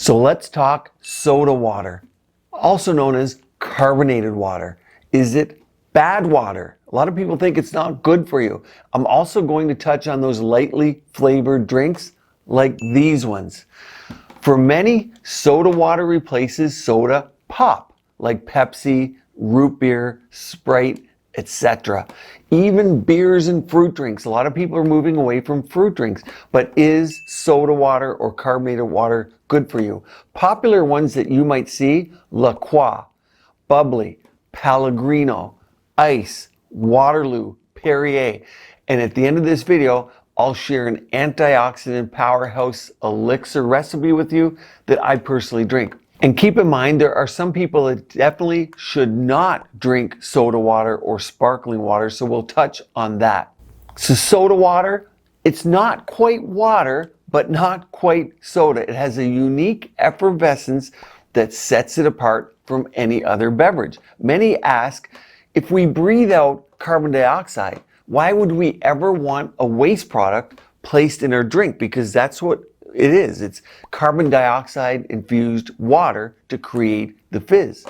So let's talk soda water, also known as carbonated water. Is it bad water? A lot of people think it's not good for you. I'm also going to touch on those lightly flavored drinks like these ones. For many, soda water replaces soda pop, like Pepsi, root beer, Sprite, etc. Even beers and fruit drinks. A lot of people are moving away from fruit drinks, but is soda water or carbonated water good for you? Popular ones that you might see: La Croix, Bubbly, Pellegrino, Ice, Waterloo, Perrier. And at the end of this video, I'll share an antioxidant powerhouse elixir recipe with you that I personally drink. And keep in mind, there are some people that definitely should not drink soda water or sparkling water, so we'll touch on that. So soda water, it's not quite water, but not quite soda. It has a unique effervescence that sets it apart from any other beverage. Many ask, if we breathe out carbon dioxide, why would we ever want a waste product placed in our drink? Because that's what it is. It's carbon dioxide infused water to create the fizz.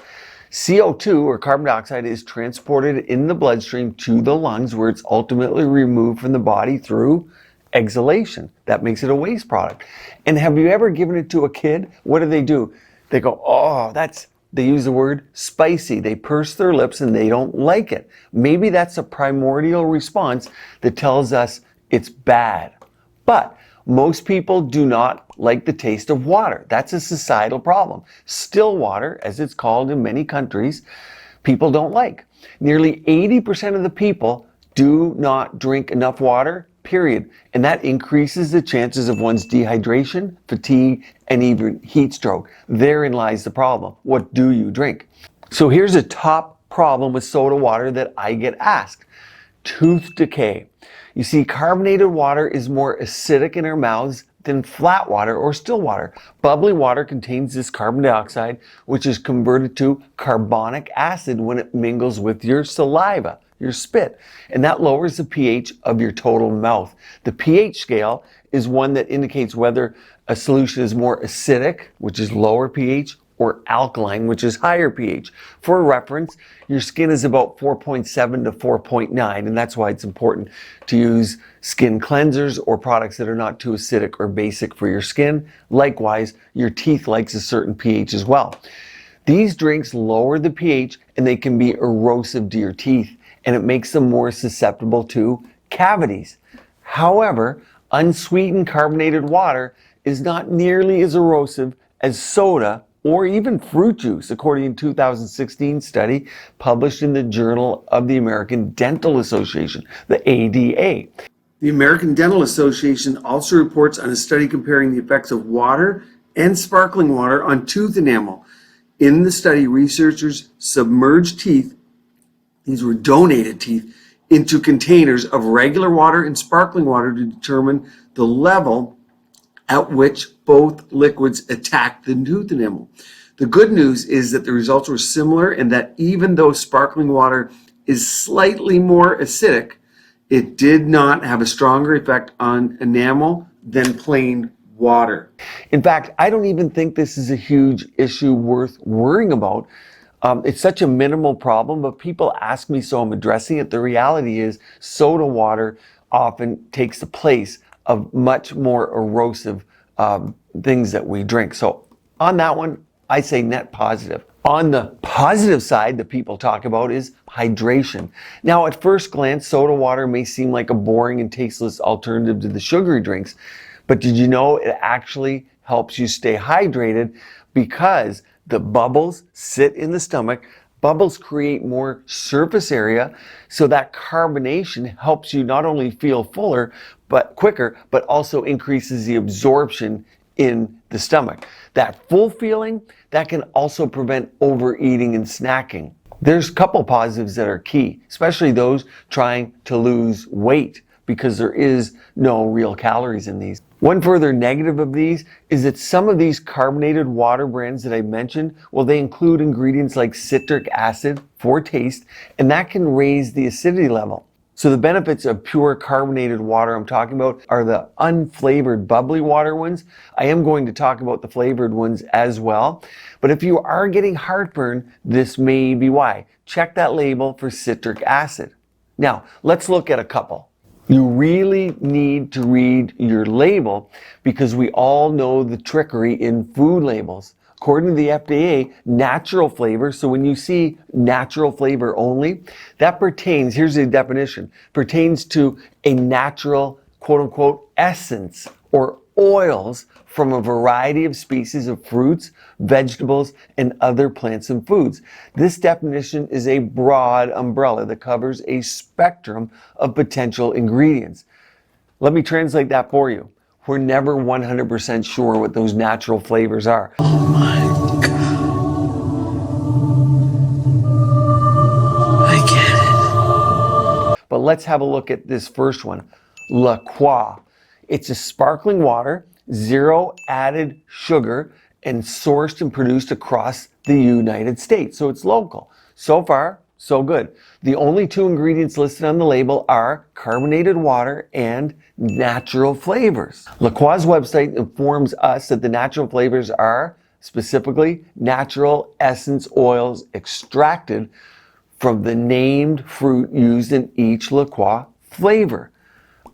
CO2 or carbon dioxide is transported in the bloodstream to the lungs, where it's ultimately removed from the body through exhalation. That makes it a waste product. And have you ever given it to a kid? What do? They go, oh, they use the word spicy. They purse their lips and they don't like it. Maybe that's a primordial response that tells us it's bad. But most people do not like the taste of water. That's a societal problem. Still water, as it's called in many countries, people don't like. Nearly 80% of the people do not drink enough water, period. And that increases the chances of one's dehydration, fatigue, and even heat stroke. Therein lies the problem. What do you drink? So here's a top problem with soda water that I get asked: tooth decay. You see, carbonated water is more acidic in our mouths than flat water or still water. Bubbly water contains this carbon dioxide, which is converted to carbonic acid when it mingles with your saliva, your spit, and that lowers the pH of your total mouth. The pH scale is one that indicates whether a solution is more acidic, which is lower pH, or alkaline, which is higher pH. For reference, your skin is about 4.7 to 4.9, and that's why it's important to use skin cleansers or products that are not too acidic or basic for your skin. Likewise, your teeth likes a certain pH as well. These drinks lower the pH and they can be erosive to your teeth, and it makes them more susceptible to cavities. However, unsweetened carbonated water is not nearly as erosive as soda or even fruit juice, according to a 2016 study published in the Journal of the American Dental Association, the ADA. The American Dental Association also reports on a study comparing the effects of water and sparkling water on tooth enamel. In the study, researchers submerged teeth, these were donated teeth, into containers of regular water and sparkling water to determine the level at which both liquids attacked the tooth enamel. The good news is that the results were similar, and that even though sparkling water is slightly more acidic, it did not have a stronger effect on enamel than plain water. In fact, I don't even think this is a huge issue worth worrying about. It's such a minimal problem, but people ask me, so I'm addressing it. The reality is soda water often takes the place of much more erosive things that we drink. So on that one, I say net positive. On the positive side that people talk about is hydration. Now, at first glance, soda water may seem like a boring and tasteless alternative to the sugary drinks, but did you know it actually helps you stay hydrated because the bubbles sit in the stomach. Bubbles create more surface area, so that carbonation helps you not only feel fuller, but quicker, but also increases the absorption in the stomach. That full feeling, that can also prevent overeating and snacking. There's a couple positives that are key, especially those trying to lose weight, because there is no real calories in these. One further negative of these is that some of these carbonated water brands that I mentioned, well, they include ingredients like citric acid for taste, and that can raise the acidity level. So the benefits of pure carbonated water I'm talking about are the unflavored bubbly water ones. I am going to talk about the flavored ones as well. But if you are getting heartburn, this may be why. Check that label for citric acid. Now, let's look at a couple. You really need to read your label because we all know the trickery in food labels. According to the FDA, natural flavor, so when you see natural flavor only, that pertains, here's the definition, pertains to a natural, quote unquote, essence or oils from a variety of species of fruits, vegetables, and other plants and foods. This definition is a broad umbrella that covers a spectrum of potential ingredients. Let me translate that for you. We're never 100% sure what those natural flavors are. Oh my God. I get it. But let's have a look at this first one, La Croix. It's a sparkling water, zero added sugar, and sourced and produced across the United States. So it's local. So far, so good. The only two ingredients listed on the label are carbonated water and natural flavors. La Croix's website informs us that the natural flavors are specifically natural essence oils extracted from the named fruit used in each La Croix flavor.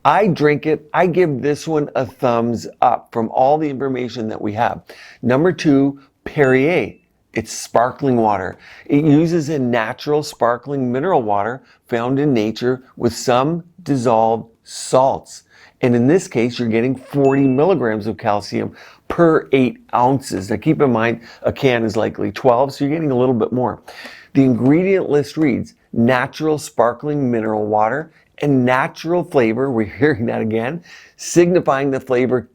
I drink it. I give this one a thumbs up from all the information that we have. Number 2, Perrier. It's sparkling water. It uses a natural sparkling mineral water found in nature with some dissolved salts. And in this case, you're getting 40 milligrams of calcium per 8 ounces. Now keep in mind, a can is likely 12, so you're getting a little bit more. The ingredient list reads, natural sparkling mineral water and natural flavor, we're hearing that again, signifying the flavor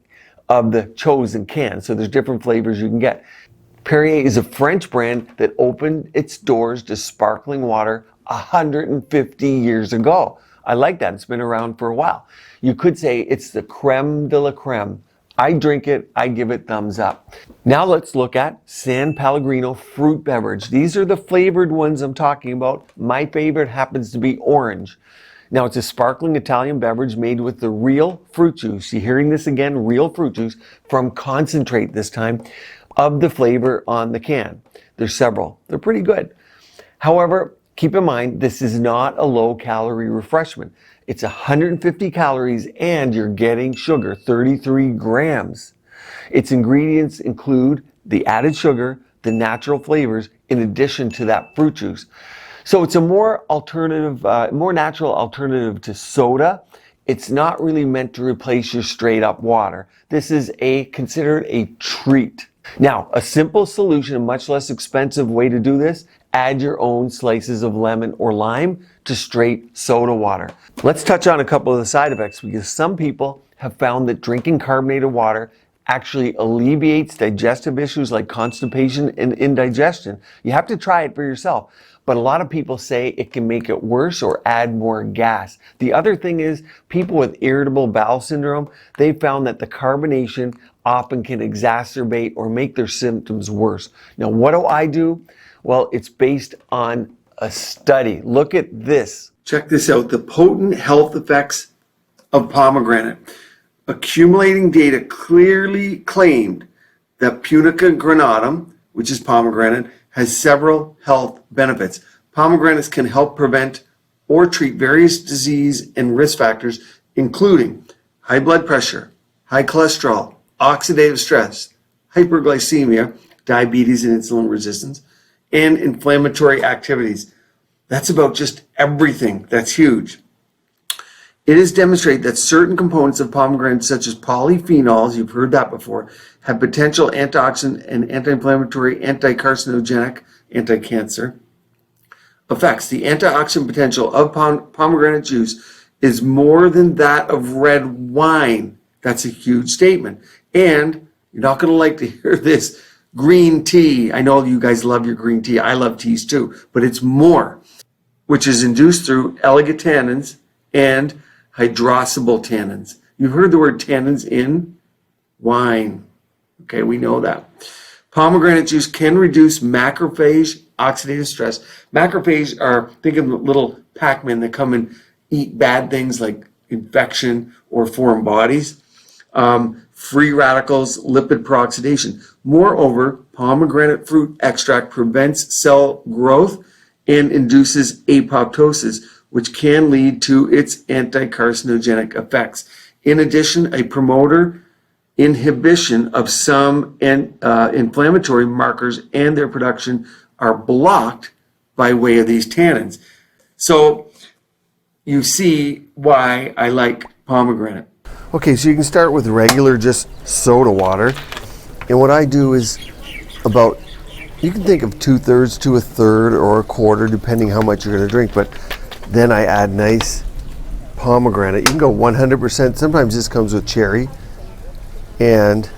of the chosen can. So there's different flavors you can get. Perrier is a French brand that opened its doors to sparkling water 150 years ago. I like that. It's been around for a while. You could say it's the creme de la creme. I drink it. I give it thumbs up. Now let's look at San Pellegrino fruit beverage. These are the flavored ones I'm talking about. My favorite happens to be orange. Now it's a sparkling Italian beverage made with the real fruit juice. You're hearing this again, real fruit juice from concentrate this time of the flavor on the can. There's several. They're pretty good. However, keep in mind, this is not a low-calorie refreshment. It's 150 calories and you're getting sugar, 33 grams. Its ingredients include the added sugar, the natural flavors, in addition to that fruit juice. So it's a more natural alternative to soda. It's not really meant to replace your straight up water. This is considered a treat. Now, a simple solution, a much less expensive way to do this, add your own slices of lemon or lime to straight soda water. Let's touch on a couple of the side effects because some people have found that drinking carbonated water actually alleviates digestive issues like constipation and indigestion. You have to try it for yourself. But a lot of people say it can make it worse or add more gas. The other thing is people with irritable bowel syndrome, they found that the carbonation often can exacerbate or make their symptoms worse. Now, what do? Well, it's based on a study. Look at this. Check this out. The potent health effects of pomegranate. Accumulating data clearly claimed that Punica granatum, which is pomegranate, has several health benefits. Pomegranates can help prevent or treat various disease and risk factors, including high blood pressure, high cholesterol, oxidative stress, hyperglycemia, diabetes and insulin resistance, and inflammatory activities. That's about just everything. That's huge. It is demonstrated that certain components of pomegranates, such as polyphenols, you've heard that before, have potential antioxidant and anti-inflammatory, anti-carcinogenic, anti-cancer effects. The antioxidant potential of pomegranate juice is more than that of red wine. That's a huge statement. And you're not going to like to hear this, green tea. I know you guys love your green tea. I love teas too, but it's more, which is induced through elegant tannins and hydrolyzable tannins. You've heard the word tannins in wine. Okay, we know that. Pomegranate juice can reduce macrophage oxidative stress. Macrophage are, think of little Pac-Man that come and eat bad things like infection or foreign bodies. Free radicals, lipid peroxidation. Moreover, pomegranate fruit extract prevents cell growth and induces apoptosis, which can lead to its anti-carcinogenic effects. In addition, a promoter inhibition of some inflammatory markers and their production are blocked by way of these tannins. So you see why I like pomegranate. Okay, so you can start with regular just soda water. And what I do is about, you can think of 2/3 to 1/3 or 1/4, depending how much you're going to drink. But then I add nice pomegranate. You can go 100%. Sometimes this comes with cherry. And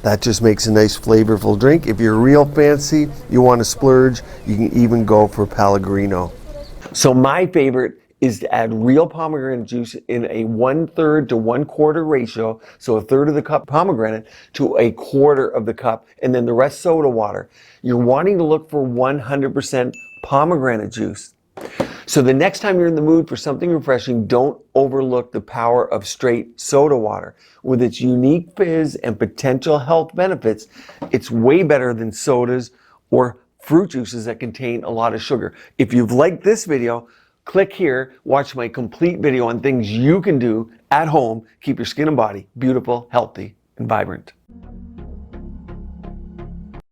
that just makes a nice flavorful drink. If you're real fancy, you want to splurge, you can even go for Pellegrino. So my favorite is to add real pomegranate juice in a 1/3 to 1/4 ratio. So 1/3 of the cup pomegranate to 1/4 of the cup, and then the rest soda water. You're wanting to look for 100% pomegranate juice. So the next time you're in the mood for something refreshing, don't overlook the power of straight soda water. With its unique fizz and potential health benefits, it's way better than sodas or fruit juices that contain a lot of sugar. If you've liked this video, click here, watch my complete video on things you can do at home, keep your skin and body beautiful, healthy, and vibrant.